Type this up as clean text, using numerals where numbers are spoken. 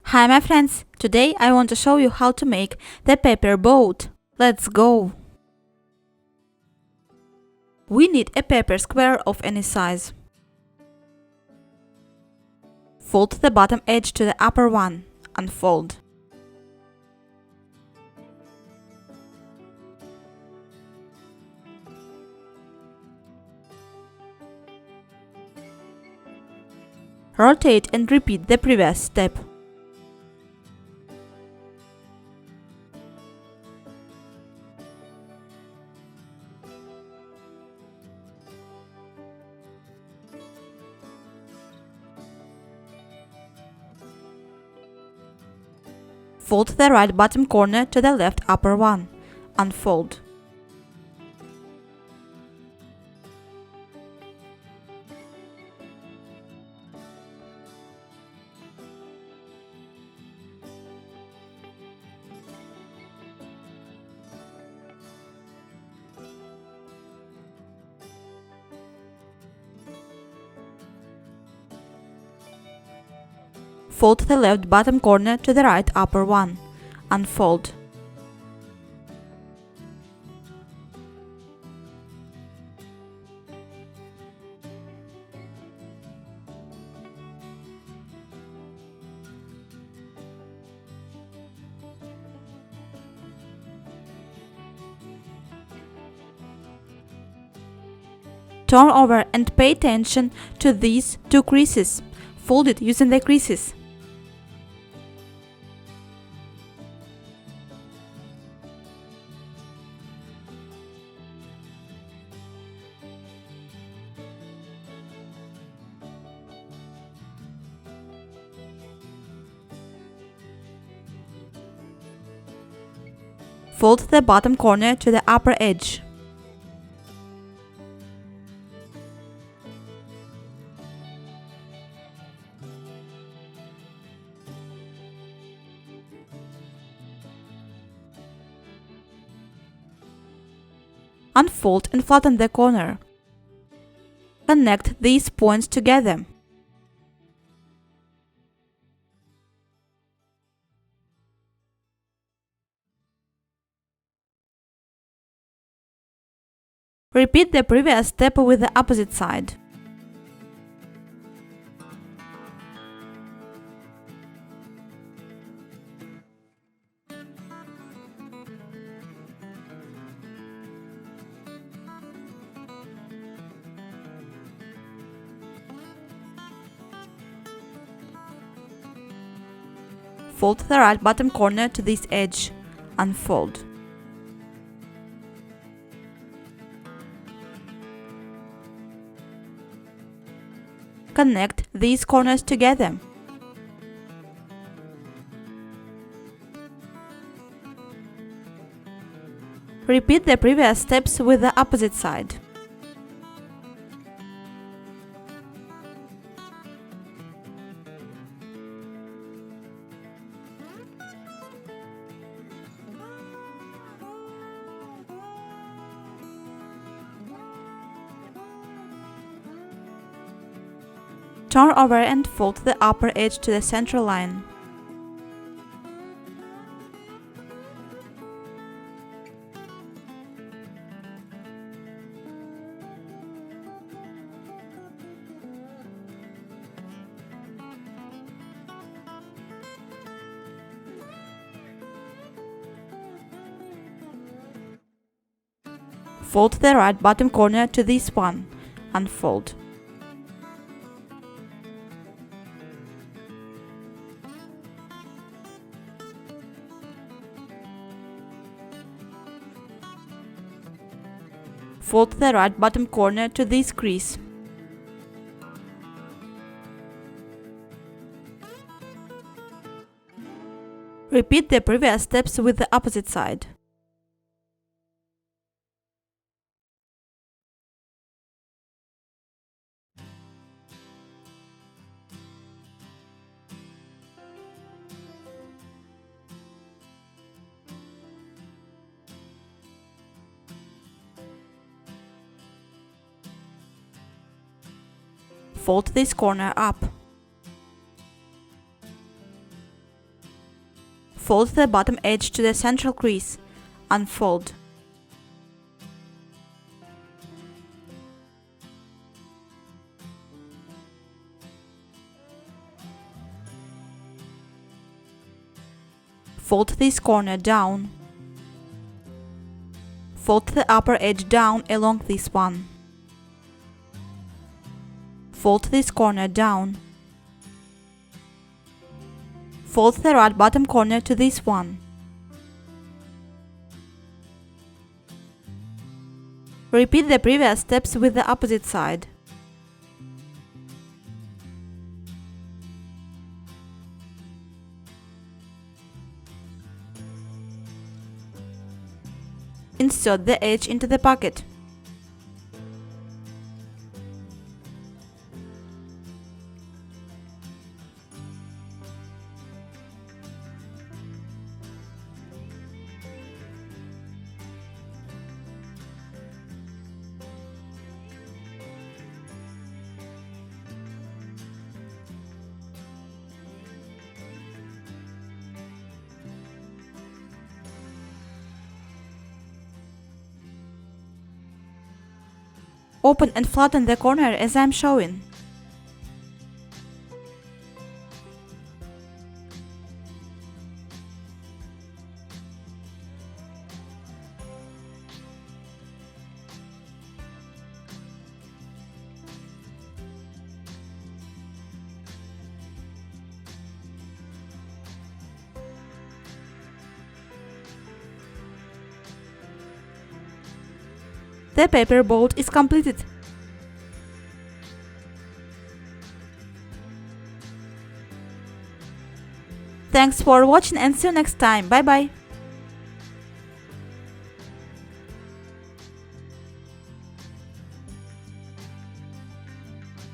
Hi my friends, today I want to show you how to make the paper boat. Let's go! We need a paper square of any size. Fold the bottom edge to the upper one. Unfold. Rotate and repeat the previous step. Fold the right bottom corner to the left upper one. Unfold. Fold the left bottom corner to the right upper one. Unfold. Turn over and pay attention to these two creases. Fold it using the creases. Fold the bottom corner to the upper edge. Unfold and flatten the corner. Connect these points together. Repeat the previous step with the opposite side. Fold the right bottom corner to this edge. Unfold. Connect these corners together. Repeat the previous steps with the opposite side. Turn over and fold the upper edge to the center line. Fold the right bottom corner to this one. Unfold. Fold the right bottom corner to this crease. Repeat the previous steps with the opposite side. Fold this corner up. Fold the bottom edge to the central crease. Unfold. Fold this corner down. Fold the upper edge down along this one. Fold this corner down. Fold the right bottom corner to this one. Repeat the previous steps with the opposite side. Insert the edge into the pocket. Open and flatten the corner as I am showing. The paper boat is completed. Thanks for watching and see you next time. Bye bye.